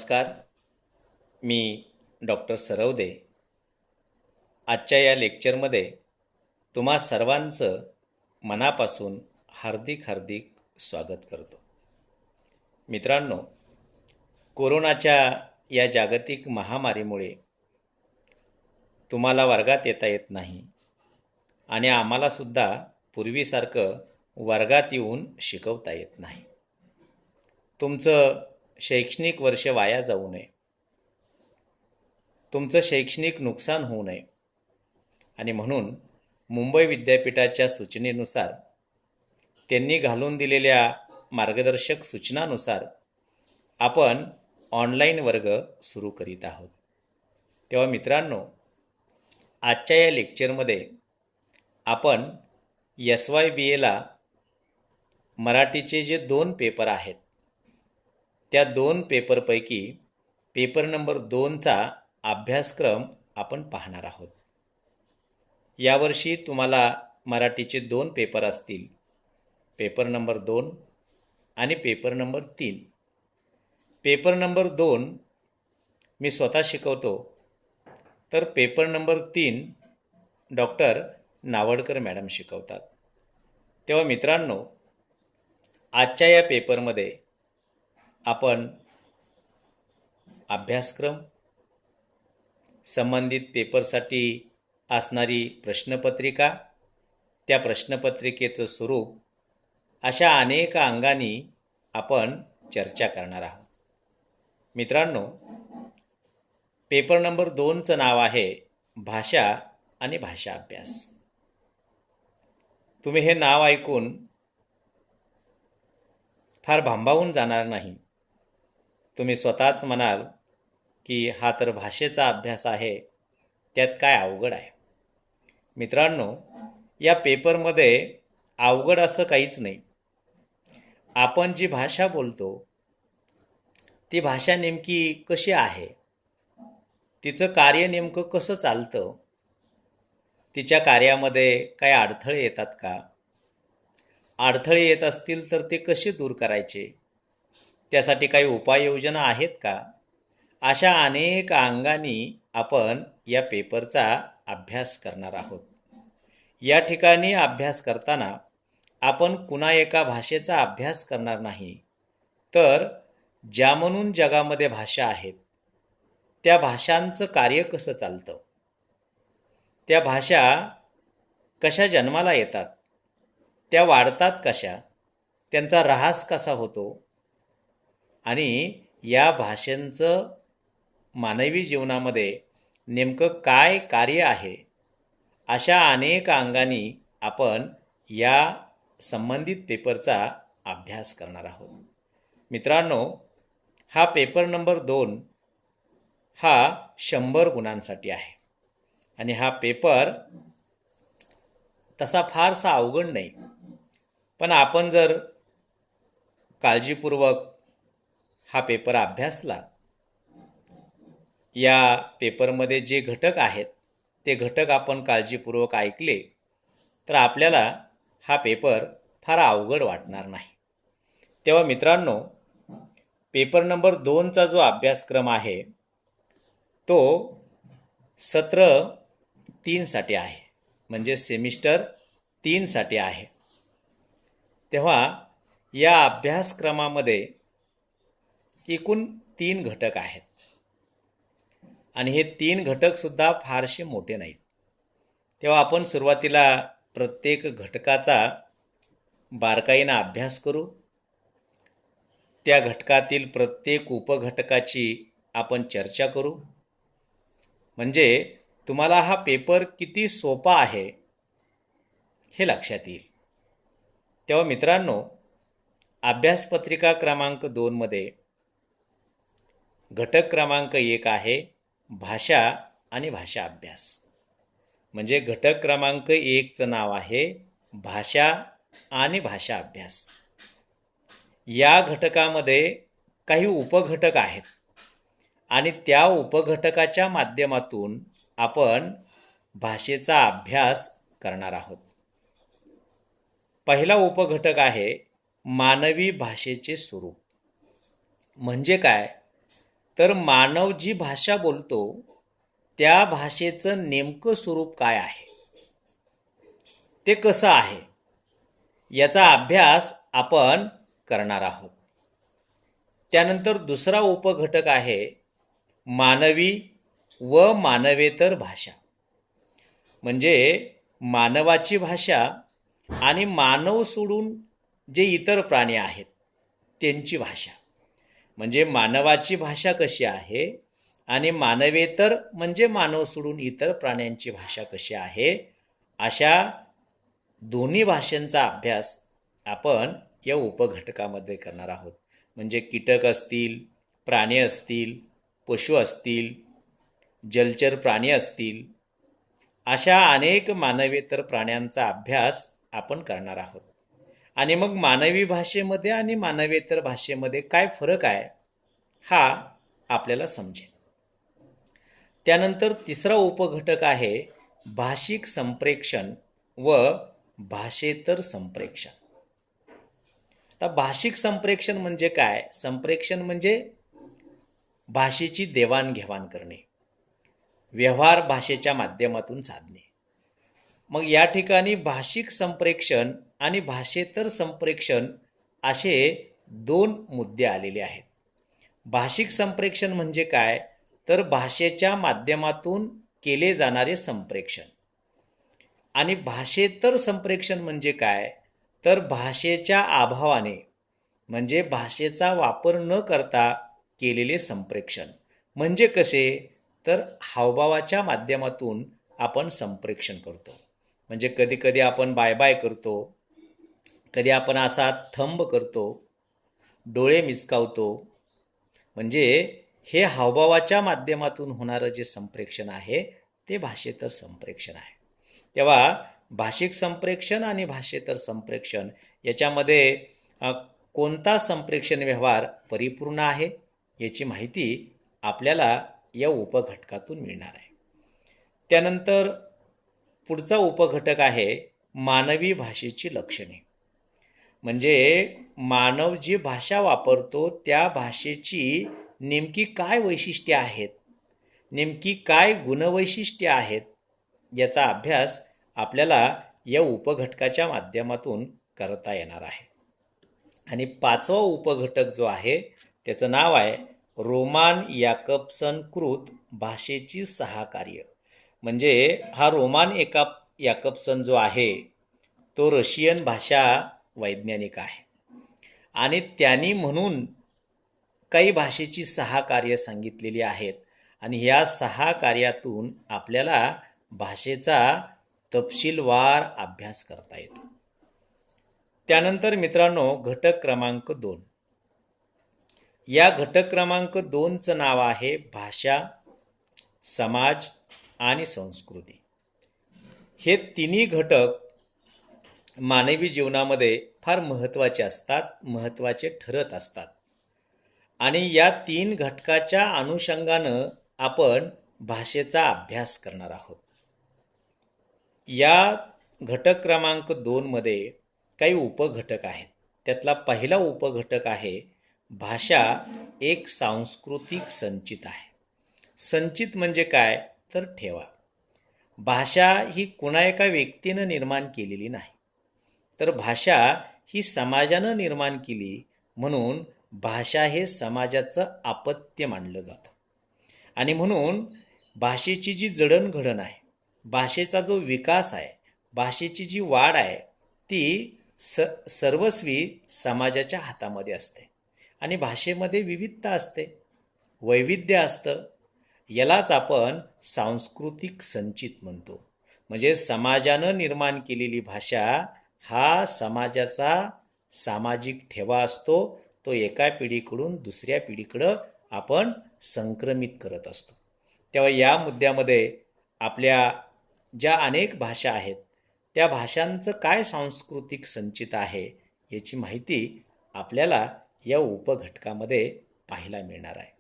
नमस्कार. मी डॉक्टर सरवदे. आजच्या या लेक्चरमध्ये तुम्हा सर्वांचं मनापासून हार्दिक हार्दिक स्वागत करतो. मित्रांनो, कोरोनाच्या या जागतिक महामारीमुळे तुम्हाला वर्गात येता येत नाही आणि आम्हालासुद्धा पूर्वीसारखं वर्गात येऊन शिकवता येत नाही. तुमचं शैक्षणिक वर्ष वाया जाऊ नये, तुमचं शैक्षणिक नुकसान होऊ नये आणि म्हणून मुंबई विद्यापीठाच्या सूचनेनुसार त्यांनी घालून दिलेल्या मार्गदर्शक सूचनानुसार आपण ऑनलाईन वर्ग सुरू करीत आहोत. तेव्हा मित्रांनो, आजच्या या लेक्चरमध्ये आपण SYBAला मराठीचे जे 2 पेपर आहेत त्या 2 पेपरपैकी पेपर नंबर 2चा अभ्यासक्रम आपण पाहणार आहोत. यावर्षी तुम्हाला मराठीचे 2 पेपर असतील, पेपर नंबर 2 आणि पेपर नंबर 3. पेपर नंबर 2 मी स्वतः शिकवतो, तर paper number 3 doctor Navadkar madam शिकवतात. तेव्हा मित्रांनो, आजच्या या पेपरमध्ये आपण अभ्यासक्रम, संबंधित पेपरसाठी असणारी प्रश्नपत्रिका, त्या प्रश्नपत्रिकेचं स्वरूप अशा अनेक अंगांनी आपण चर्चा करणार आहोत. मित्रांनो, पेपर नंबर 2चं नाव आहे भाषा आणि भाषा अभ्यास. तुम्ही हे नाव ऐकून फार भांबावून जाणार नाही. तुम्ही स्वतःच म्हणाल की हा तर भाषेचा अभ्यास आहे, त्यात काय अवघड आहे. मित्रांनो, या पेपरमध्ये अवघड असं काहीच नाही. आपण जी भाषा बोलतो ती भाषा नेमकी कशी आहे, तिचं कार्य नेमकं कसं चालतं, तिच्या कार्यामध्ये काय अडथळे येतात का, अडथळे येत असतील तर ते कसे दूर करायचे, त्यासाठी काही उपाययोजना आहेत का, अशा अनेक अंगांनी आपण या पेपरचा अभ्यास करणार आहोत. या ठिकाणी अभ्यास करताना आपण कुणा एका भाषेचा अभ्यास करणार नाही, तर ज्या म्हणून जगामध्ये भाषा आहेत त्या भाषांचं कार्य कसं चालतं, त्या भाषा कशा जन्माला येतात, त्या वाढतात कशा, त्यांचा ऱ्हास कसा होतो आणि या भाषांचं मानवी जीवनामध्ये नेमकं काय कार्य आहे, अशा अनेक अंगांनी आपण या संबंधित पेपरचा अभ्यास करणार आहोत. मित्रांनो, हा पेपर नंबर 2 हा 100 गुणांसाठी आहे आणि हा पेपर तसा फारसा अवघड नाही. पण आपण जर काळजीपूर्वक हा पेपर अभ्यासला, या पेपरमध्ये जे घटक आहेत ते घटक आपण काळजीपूर्वक ऐकले, तर आपल्याला हा पेपर फार अवघड वाटणार नाही. तेव्हा मित्रांनो, पेपर नंबर 2चा जो अभ्यासक्रम आहे तो सत्र 3साठी आहे, म्हणजे सेमिस्टर 3साठी आहे. तेव्हा या अभ्यासक्रमामध्ये एकूण 3 घटक आहेत आणि हे 3 घटकसुद्धा फारसे मोठे नाहीत. तेव्हा आपण सुरुवातीला प्रत्येक घटकाचा बारकाईनं अभ्यास करू. त्या घटकातील प्रत्येक उपघटकाची आपण चर्चा करू, म्हणजे तुम्हाला हा पेपर किती सोपा आहे हे लक्षात येईल. तेव्हा मित्रांनो, अभ्यासपत्रिका क्रमांक 2 मध्ये घटक क्रमांक 1 आहे भाषा आणि भाषा अभ्यास. म्हणजे घटक क्रमांक 1चं नाव आहे भाषा आणि भाषा अभ्यास. या घटकामध्ये काही उपघटक आहेत आणि त्या उपघटकाच्या माध्यमातून आपण भाषेचा अभ्यास करणार आहोत. पहिला उपघटक आहे मानवी भाषेचे स्वरूप. म्हणजे काय, तर मानव जी भाषा बोलतो त्या भाषेचं नेमकं स्वरूप काय आहे, ते कसं आहे, याचा अभ्यास आपण करणार आहोत. त्यानंतर दुसरा उपघटक आहे मानवी व मानवेतर भाषा. म्हणजे मानवाची भाषा आणि मानव सोडून जे इतर प्राणी आहेत त्यांची भाषा. म्हणजे मानवाची भाषा कशी आहे आणि मानवेतर म्हणजे मानव सोडून इतर प्राण्यांची भाषा कशी आहे, अशा दोन्ही भाषांचा अभ्यास आपण या उपघटकामध्ये करणार आहोत. म्हणजे कीटक असतील, प्राणी असतील, पशु असतील, जलचर प्राणी असतील, अशा अनेक मानवेतर प्राण्यांचा अभ्यास आपण करणार आहोत. आणि मग मानवी भाषेमध्ये आणि मानवेतर भाषेमध्ये काय फरक आहे हा आपल्याला समजेल. त्यानंतर तिसरा उपघटक आहे भाषिक संप्रेषण व भाषेतर संप्रेषण. आता भाषिक संप्रेषण म्हणजे काय? संप्रेषण म्हणजे भाषेची देवाणघेवाण करणे, व्यवहार भाषेच्या माध्यमातून साधणे. मग या ठिकाणी भाषिक संप्रेषण आणि भाषेतर संप्रेषण असे दोन मुद्दे आलेले आहेत. भाषिक संप्रेषण म्हणजे काय? तर भाषेच्या माध्यमातून केले जाणारे संप्रेषण. आणि भाषेतर संप्रेषण म्हणजे काय? तर भाषेच्या अभावाने म्हणजे भाषेचा वापर न करता केलेले संप्रेषण. म्हणजे कसे? तर हावभावाच्या माध्यमातून आपण संप्रेषण करतो. म्हणजे कधी कधी आपण बाय बाय करतो, कधी आपण असा थंब करतो, डोळे मिचकावतो. म्हणजे हे हावभावाच्या माध्यमातून होणारं जे संप्रेषण आहे ते भाषेतर संप्रेषण आहे. तेव्हा भाषिक संप्रेषण आणि भाषेतर संप्रेषण याच्यामध्ये कोणता संप्रेषण व्यवहार परिपूर्ण आहे याची माहिती आपल्याला या उपघटकातून मिळणार आहे. त्यानंतर पुढचा उपघटक आहे मानवी भाषेची लक्षणे. म्हणजे मानव जी भाषा वापरतो त्या भाषेची नेमकी काय वैशिष्ट्ये आहेत, नेमकी काय गुणवैशिष्ट्ये आहेत, याचा अभ्यास आपल्याला या उपघटकाच्या माध्यमातून करता येणार आहे. आणि पाचवा उपघटक जो आहे त्याचं नाव आहे रोमान याकबसन कृत भाषेची सहकार्य. म्हणजे हा रोमान याकबसन जो आहे तो रशियन भाषा वैज्ञानिक आहे आणि त्यांनी म्हणून काही भाषेची सहकार्य सांगितलेली आहेत. आणि या सहकार्यातून आपल्याला भाषेचा तपशीलवार अभ्यास करता येतो. त्यानंतर मित्रांनो घटक क्रमांक 2. या घटक क्रमांक 2चं नाव आहे भाषा, समाज आणि संस्कृती. हे तिन्ही घटक मानवी जीवनामध्ये फार महत्त्वाचे असतात, महत्त्वाचे ठरत असतात. आणि या 3 घटकाच्या अनुषंगानं आपण भाषेचा अभ्यास करणार आहोत. या घटक क्रमांक 2 मध्ये काही उपघटक आहेत. त्यातला पहिला उपघटक आहे भाषा एक सांस्कृतिक संचित आहे. संचित म्हणजे काय? तर ठेवा. भाषा ही कुणा एका व्यक्तीनं निर्माण केलेली नाही, तर भाषा ही समाजानं निर्माण केली. म्हणून भाषा हे समाजाचं अपत्य मानलं जातं. आणि म्हणून भाषेची जी जडणघडण आहे, भाषेचा जो विकास आहे, भाषेची जी वाढ आहे ती सर्वस्वी समाजाच्या हातामध्ये असते. आणि भाषेमध्ये विविधता असते, वैविध्य असतं. यालाच आपण सांस्कृतिक संचित म्हणतो. म्हणजे समाजानं निर्माण केलेली भाषा हा समाजाचा सामाजिक ठेवा असतो. तो एका पिढीकडून दुसऱ्या पिढीकडं आपण संक्रमित करत असतो. तेव्हा या मुद्द्यामध्ये आपल्या ज्या अनेक भाषा आहेत त्या भाषांचं काय सांस्कृतिक संचित आहे याची माहिती आपल्याला या उपघटकामध्ये पाहायला मिळणार आहे.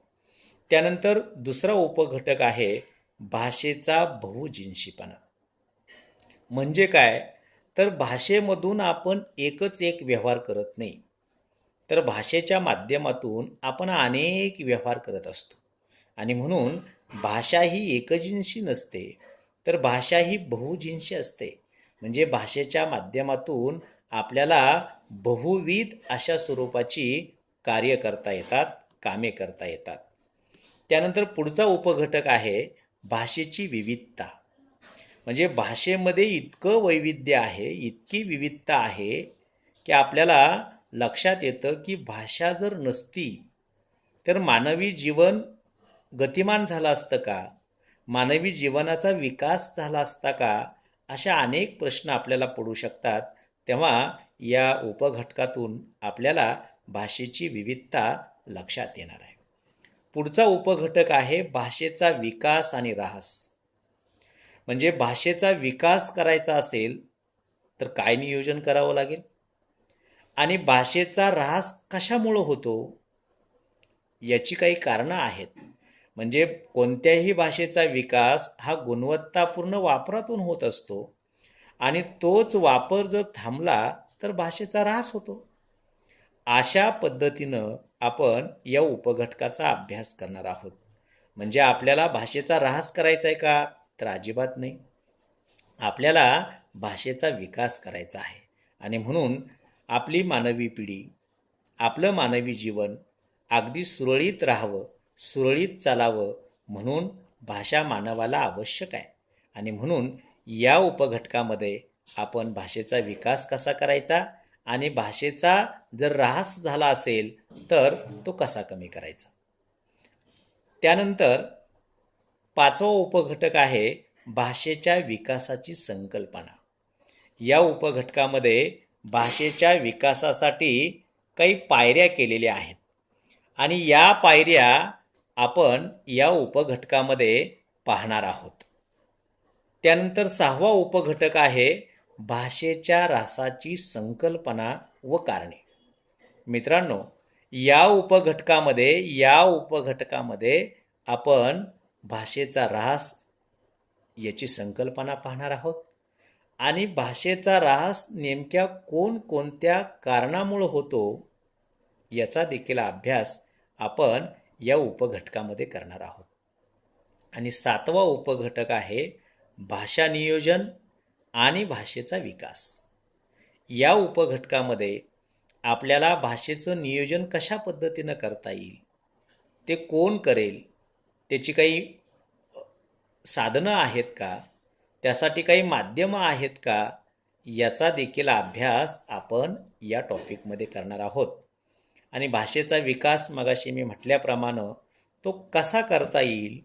त्यानंतर दुसरा उपघटक आहे भाषेचा बहुजिन्सीपणा. म्हणजे काय? तर भाषेमधून आपण एकच एक व्यवहार करत नाही, तर भाषेच्या माध्यमातून आपण अनेक व्यवहार करत असतो. आणि म्हणून भाषा ही एकजिन्सी नसते, तर भाषा ही बहुजिन्सी असते. म्हणजे भाषेच्या माध्यमातून आपल्याला बहुविध अशा स्वरूपाची कार्य करता येतात, कामे करता येतात. त्यानंतर पुढचा उपघटक आहे भाषेची विविधता. म्हणजे भाषेमध्ये इतकं वैविध्य आहे, इतकी विविधता आहे की आपल्याला लक्षात येतं की भाषा जर नसती तर मानवी जीवन गतिमान झालं असतं का? मानवी जीवनाचा विकास झाला असता का? अशा अनेक प्रश्न आपल्याला पडू शकतात. तेव्हा या उपघटकातून आपल्याला भाषेची विविधता लक्षात येणार आहे. पुढचा उपघटक आहे भाषेचा विकास आणि ऱ्हास. म्हणजे भाषेचा विकास करायचा असेल तर काय नियोजन करावं लागेल आणि भाषेचा ऱ्हास कशामुळं होतो याची काही कारणं आहेत. म्हणजे कोणत्याही भाषेचा विकास हा गुणवत्तापूर्ण वापरातून होत असतो आणि तोच वापर जर थांबला तर भाषेचा ऱ्हास होतो. अशा पद्धतीनं आपण या उपघटकाचा अभ्यास करणार आहोत. म्हणजे आपल्याला भाषेचा ऱ्हास करायचा आहे का? तर अजिबात नाही. आपल्याला भाषेचा विकास करायचा आहे आणि म्हणून आपली मानवी पिढी, आपलं मानवी जीवन अगदी सुरळीत राहावं, सुरळीत चालावं म्हणून भाषा मानवाला आवश्यक आहे. आणि म्हणून या उपघटकामध्ये आपण भाषेचा विकास कसा करायचा आणि भाषेचा जर ऱ्हास झाला असेल तर तो कसा कमी करायचा. त्यानंतर पाचवा उपघटक आहे भाषेच्या विकासाची संकल्पना. या उपघटकामध्ये भाषेच्या विकासासाठी काही पायऱ्या केलेल्या आहेत आणि या पायऱ्या आपण या उपघटकामध्ये पाहणार आहोत. त्यानंतर सहावा उपघटक आहे भाषेच्या ऱ्हासाची संकल्पना व कारणे. मित्रांनो, या उपघटकामध्ये आपण भाषेचा ऱ्हास याची संकल्पना पाहणार आहोत आणि भाषेचा ऱ्हास नेमक्या कोणत्या कारणामुळे होतो याचा देखील अभ्यास आपण या उपघटकामध्ये करणार आहोत. आणि सातवा उपघटक आहे भाषा नियोजन आणि भाषेचा विकास. या उपघटकामध्ये आपल्याला भाषेचं नियोजन कशा पद्धतीनं करता येईल, ते कोण करेल, त्याची काही साधनं आहेत का, त्यासाठी काही माध्यमं आहेत का, याचा देखील अभ्यास आपण या टॉपिकमध्ये करणार आहोत. आणि भाषेचा विकास मगाशी मी म्हटल्याप्रमाणे तो कसा करता येईल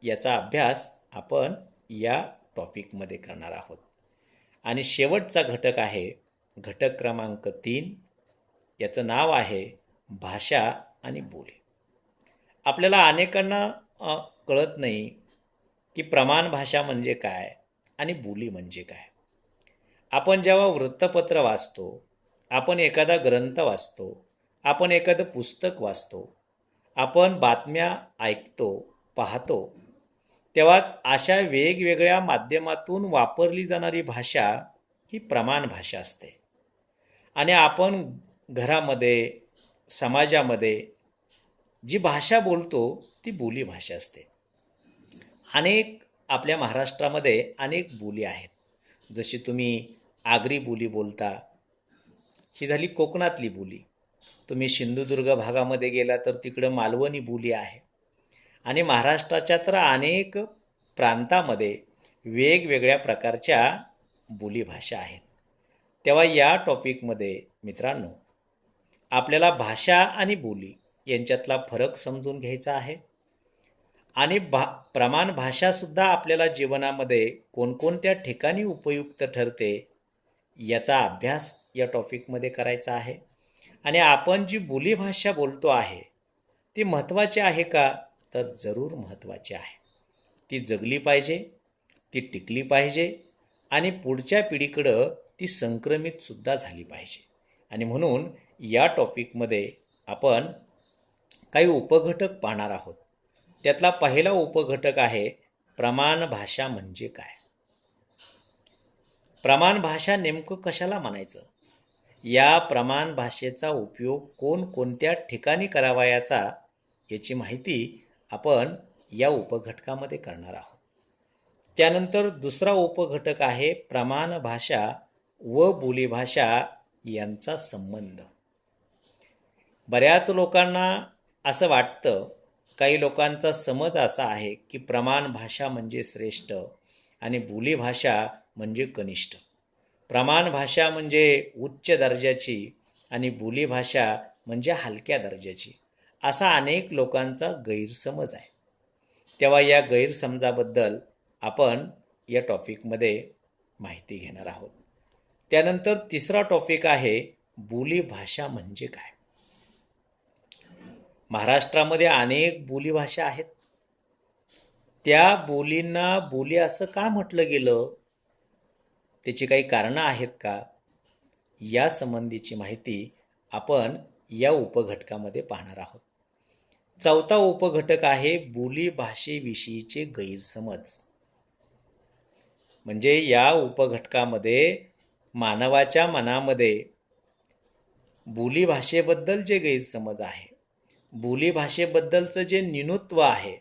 याचा अभ्यास आपण या टॉपिकमध्ये करणार आहोत. आणि शेवटचा घटक आहे घटक क्रमांक 3. याचं नाव आहे भाषा आणि बोली. आपल्याला अनेकांना कळत नाही की प्रमाण भाषा म्हणजे काय आणि बोली म्हणजे काय. आपण जेव्हा वृत्तपत्र वाचतो, आपण एखादा ग्रंथ वाचतो, आपण एखादं पुस्तक वाचतो, आपण बातम्या ऐकतो, पाहतो, तेव्हा अशा वेगवेगळ्या माध्यमातून वापरली जाणारी भाषा ही प्रमाण भाषा असते. आणि आपण घरामध्ये, समाजामध्ये जी भाषा बोलतो ती बोली भाषा असते. आपल्या महाराष्ट्रामध्ये अनेक बोली आहेत. जशी तुम्ही आगरी बोली बोलता, ही झाली कोकणातली बोली. तुम्ही सिंधुदुर्ग भागामध्ये गेला तर तिकडं मालवणी बोली आहे. आणि महाराष्ट्राच्या तर अनेक प्रांतामध्ये वेगवेगळ्या प्रकारच्या बोलीभाषा आहेत. तेव्हा या टॉपिकमध्ये मित्रांनो आपल्याला भाषा आणि बोली यांच्यातला फरक समजून घ्यायचा आहे. आणि प्रमाण भाषासुद्धा आपल्याला जीवनामध्ये कोणकोणत्या ठिकाणी उपयुक्त ठरते याचा अभ्यास या टॉपिकमध्ये करायचा आहे. आणि आपण जी बोलीभाषा बोलतो आहे ती महत्त्वाची आहे का? तर जरूर महत्त्वाची आहे. ती जगली पाहिजे, ती टिकली पाहिजे आणि पुढच्या पिढीकडं ती संक्रमितसुद्धा झाली पाहिजे. आणि म्हणून या टॉपिकमध्ये आपण काही उपघटक पाहणार आहोत. त्यातला पहिला उपघटक आहे प्रमाण भाषा म्हणजे काय. प्रमाण भाषा नेमकं कशाला म्हणायचं, या प्रमाण भाषेचा उपयोग कोणत्या ठिकाणी करावा याची माहिती आपण या उपघटकामध्ये करणार आहोत. त्यानंतर दुसरा उपघटक आहे प्रमाण भाषा व बोलीभाषा यांचा संबंध. बऱ्याच लोकांना असं वाटतं, काही लोकांचा समज असा आहे की प्रमाण भाषा म्हणजे श्रेष्ठ आणि बोलीभाषा म्हणजे कनिष्ठ. प्रमाण भाषा म्हणजे उच्च दर्जाची आणि बोलीभाषा म्हणजे हलक्या दर्जाची, असा अनेक लोकांचा गैरसमज आहे. तेव्हा या गैरसमजाबद्दल आपण या टॉपिकमध्ये माहिती घेणार आहोत. त्यानंतर तिसरा टॉपिक आहे बोलीभाषा म्हणजे काय. महाराष्ट्रामध्ये अनेक बोलीभाषा आहेत. त्या बोलींना बोली असं का म्हटलं गेलं, त्याची काही कारणं आहेत का, या संबंधीची माहिती आपण या उपघटकामध्ये पाहणार आहोत. चौथा उपघटक आहे बोलीभाषेविषयीचे गैरसमज. म्हणजे या उपघटकामध्ये मानवाच्या मनामध्ये बोलीभाषेबद्दल जे गैरसमज आहे, बोलीभाषेबद्दलचं जे न्यूनत्व आहे,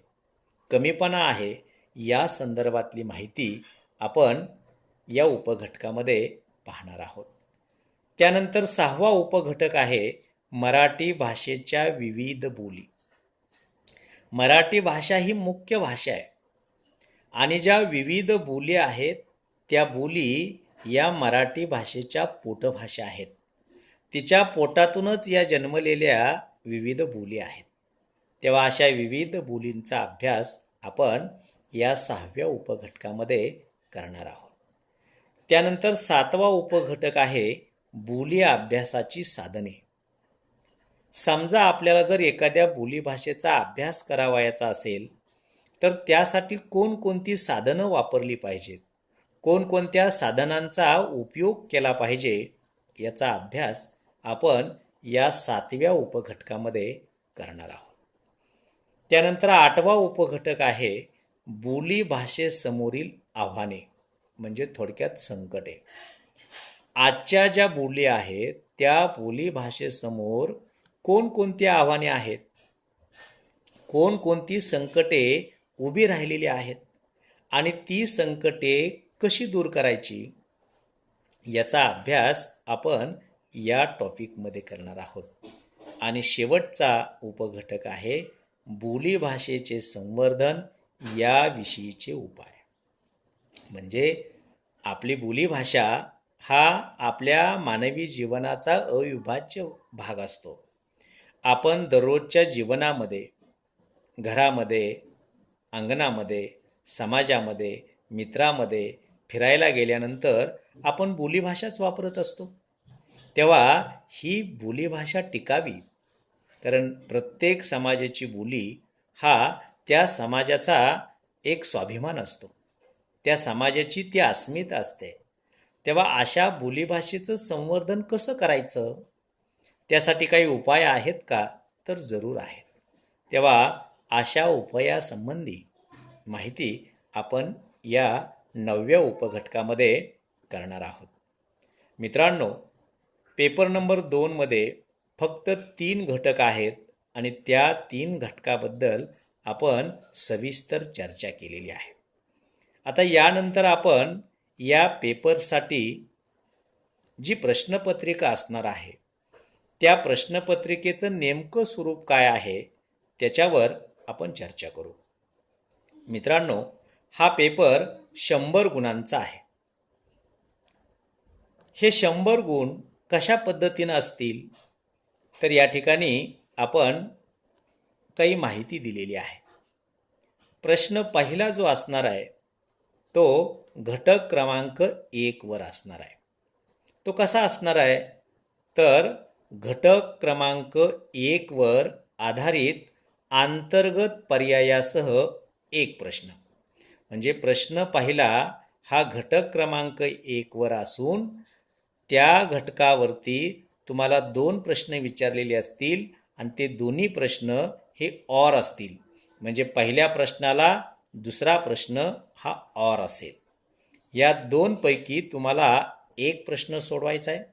कमीपणा आहे, या संदर्भातली माहिती आपण या उपघटकामध्ये पाहणार आहोत. त्यानंतर सहावा उपघटक आहे मराठी भाषेच्या विविध बोली. मराठी भाषा ही मुख्य भाषा आहे आणि ज्या विविध बोली आहेत त्या बोली या मराठी भाषेच्या पोटभाषा आहेत. तिच्या पोटातूनच या जन्मलेल्या विविध बोली आहेत. तेव्हा अशा विविध बोलींचा अभ्यास आपण या सहाव्या उपघटकामध्ये करणार आहोत. त्यानंतर सातवा उपघटक आहे बोली अभ्यासाची साधने. समजा आपल्याला जर एखाद्या बोलीभाषेचा अभ्यास करावयाचा असेल तर त्यासाठी कोणकोणती साधनं वापरली पाहिजेत, कोणकोणत्या साधनांचा उपयोग केला पाहिजे, याचा अभ्यास आपण या सातव्या उपघटकामध्ये करणार आहोत. त्यानंतर आठवा उपघटक आहे बोलीभाषेसमोरील आव्हाने, म्हणजे थोडक्यात संकटे. आजच्या ज्या बोली आहेत त्या बोलीभाषेसमोर कोणकोणती आव्हाने आहेत, कोणकोणती संकटे उभी राहिलेली आहेत आणि ती संकटे कशी दूर करायची, याचा अभ्यास आपण या टॉपिकमध्ये करणार आहोत. आणि शेवटचा उपघटक आहे बोलीभाषेचे संवर्धन याविषयीचे उपाय. म्हणजे आपली बोलीभाषा हा आपल्या मानवी जीवनाचा अविभाज्य भाग असतो. आपण दररोजच्या जीवनामध्ये, घरामध्ये, अंगणामध्ये, समाजामध्ये, मित्रामध्ये फिरायला गेल्यानंतर आपण बोलीभाषाच वापरत असतो. तेव्हा ही बोलीभाषा टिकावी, कारण प्रत्येक समाजाची बोली हा त्या समाजाचा एक स्वाभिमान असतो, त्या समाजाची ती अस्मिता असते. तेव्हा अशा बोलीभाषेचं संवर्धन कसं करायचं, त्यासाठी काही उपाय आहेत का, तर जरूर आहेत. तेव्हा अशा उपायासंबंधी माहिती आपण या 9व्या उपघटकामध्ये करणार आहोत. मित्रांनो, पेपर नंबर 2 मध्ये फक्त 3 घटक आहेत आणि त्या 3 घटकाबद्दल आपण सविस्तर चर्चा केलेली आहे. आता यानंतर आपण या पेपरसाठी जी प्रश्नपत्रिका असणार आहे त्या प्रश्नपत्रिकेचं नेमकं स्वरूप काय आहे त्याच्यावर आपण चर्चा करू. मित्रांनो, हा पेपर 100 गुणांचा आहे. हे 100 गुण कशा पद्धतीनं असतील, तर या ठिकाणी आपण काही माहिती दिलेली आहे. प्रश्न पहिला जो असणार आहे तो घटक क्रमांक 1 वर असणार आहे. तो कसा असणार आहे, तर घटक क्रमांक 1 वर आधारित अंतर्गत पर्यायासह एक प्रश्न. म्हणजे प्रश्न पहिला हा घटक क्रमांक 1 वर असून त्या घटकावरती तुम्हाला 2 प्रश्न विचारलेले असतील आणि ते दोन्ही प्रश्न हे ऑर असतील. म्हणजे पहिल्या प्रश्नाला दुसरा प्रश्न हा ऑर असेल. या 2 पैकी तुम्हाला एक प्रश्न सोडवायचा आहे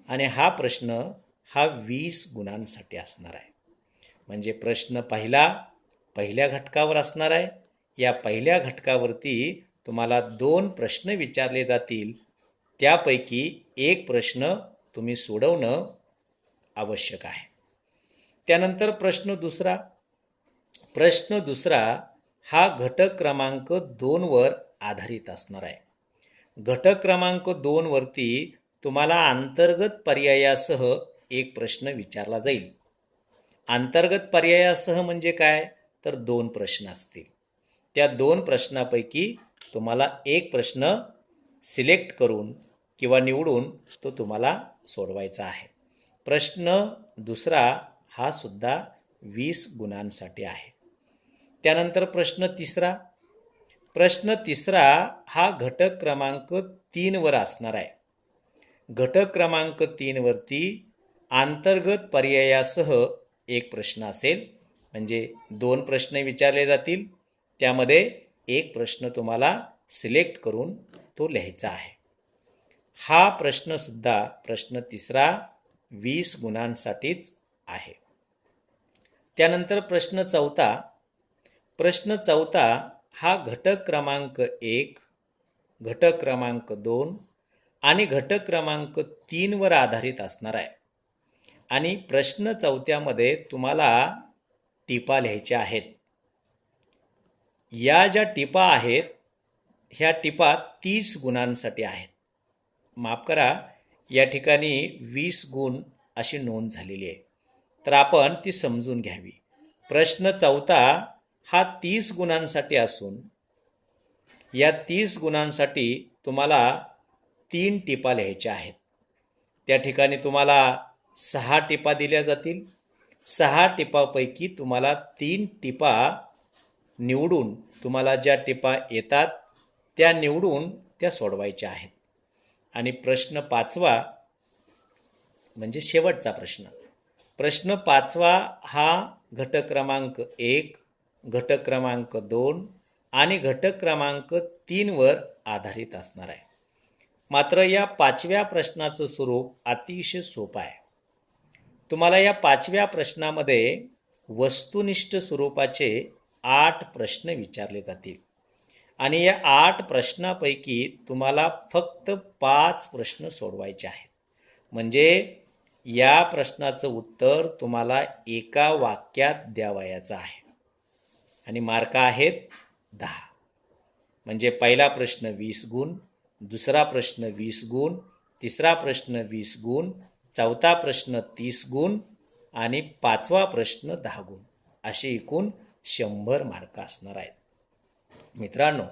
आणि हा प्रश्न हा 20 गुणांसाठी असणार आहे. म्हणजे प्रश्न पहिला पहिल्या घटकावर असणार आहे. या पहिल्या घटकावरती तुम्हाला 2 प्रश्न विचारले जातील. त्यापैकी एक प्रश्न तुम्ही सोडवणं आवश्यक आहे. त्यानंतर प्रश्न दुसरा हा घटक क्रमांक 2 वर आधारित असणार आहे. घटक क्रमांक 2 वरती तुम्हाला अंतर्गत पर्यायासह एक प्रश्न विचारला जाईल. अंतर्गत पर्यायासह म्हणजे काय, तर 2 प्रश्न असतील. त्या 2 प्रश्नापैकी तुम्हाला एक प्रश्न सिलेक्ट करून किंवा निवडून तो तुम्हाला सोडवायचा आहे. प्रश्न दुसरा हा सुद्धा 20 गुणांसाठी आहे. त्यानंतर प्रश्न तिसरा हा घटक क्रमांक 3 वर असणार आहे. घटक क्रमांक 3 वरती अंतर्गत पर्यायासह एक प्रश्न असेल. म्हणजे 2 प्रश्न विचारले जातील. त्यामध्ये एक प्रश्न तुम्हाला सिलेक्ट करून तो लिहायचा आहे. हा प्रश्नसुद्धा प्रश्न तिसरा 20 गुणांसाठीच आहे. त्यानंतर प्रश्न चौथा हा घटक क्रमांक 1, घटक क्रमांक 2 आणि घटक क्रमांक 3 वर आधारित असणार आहे. आणि प्रश्न चौथ्यामध्ये तुम्हाला टिपा लिहायच्या आहेत. या ज्या टिपा आहेत ह्या टिपा 30 गुणांसाठी आहेत. माफ करा, या ठिकाणी 20 गुण अशी नोंद झालेली आहे. तर आपण ती समजून घ्यावी. प्रश्न चौथा हा 30 गुणांसाठी असून या 30 गुणांसाठी तुम्हाला 3 टिपा लिहायच्या आहेत. त्या ठिकाणी तुम्हाला 6 टिपा दिल्या जातील. 6 टिपापैकी तुम्हाला 3 टिपा निवडून, तुम्हाला ज्या टिपा येतात त्या निवडून त्या सोडवायच्या आहेत. आणि प्रश्न 5वा म्हणजे शेवटचा प्रश्न 5वा हा घटक क्रमांक 1, घटक क्रमांक 2 आणि घटक क्रमांक 3 वर आधारित असणार आहे. मात्र या 5व्या प्रश्नाचं स्वरूप अतिशय सोपं आहे. तुम्हाला या 5व्या प्रश्नामध्ये वस्तुनिष्ठ स्वरूपाचे 8 प्रश्न विचारले जातील. आणि या 8 प्रश्नापैकी तुम्हाला फक्त 5 प्रश्न सोडवायचे आहेत. म्हणजे या प्रश्नाचं उत्तर तुम्हाला एका वाक्यात द्यावयाचं आहे. आणि मार्क आहेत 10. म्हणजे पहिला प्रश्न 20 गुण, दुसरा प्रश्न 20 गुण, तिसरा प्रश्न 20 गुण, चौथा प्रश्न 30 गुण आणि 5वा प्रश्न 10 गुण, असे एकूण 100 मार्क असणार आहेत. मित्रांनो,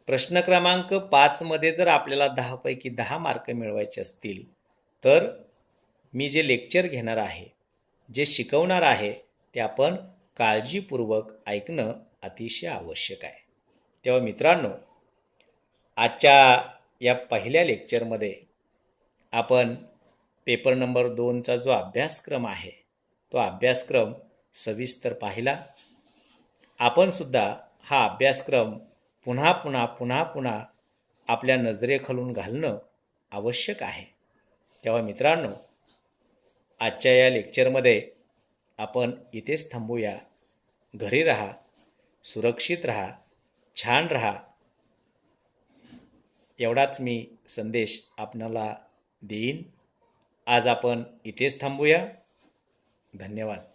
प्रश्न क्रमांक 5 मध्ये जर आपल्याला 10 पैकी 10 मार्क मिळवायचे असतील तर मी जे लेक्चर घेणार आहे, जे शिकवणार आहे, ते आपण काळजीपूर्वक ऐकणं अतिशय आवश्यक आहे. तेव्हा मित्रांनो, आजच्या या पहिल्या लेक्चरमध्ये आपण पेपर नंबर 2चा जो अभ्यासक्रम आहे तो अभ्यासक्रम सविस्तर पाहिला. आपण सुद्धा हा अभ्यासक्रम पुन्हा आपल्या नजरेखालून घालणं आवश्यक आहे. तेव्हा मित्रांनो, आजच्या या लेक्चरमध्ये आपण इथेच थांबूया. घरी राहा, सुरक्षित राहा, छान राहा, एवढाच मी संदेश आपणाला देईन. आज आपण इथेच थांबूया. धन्यवाद.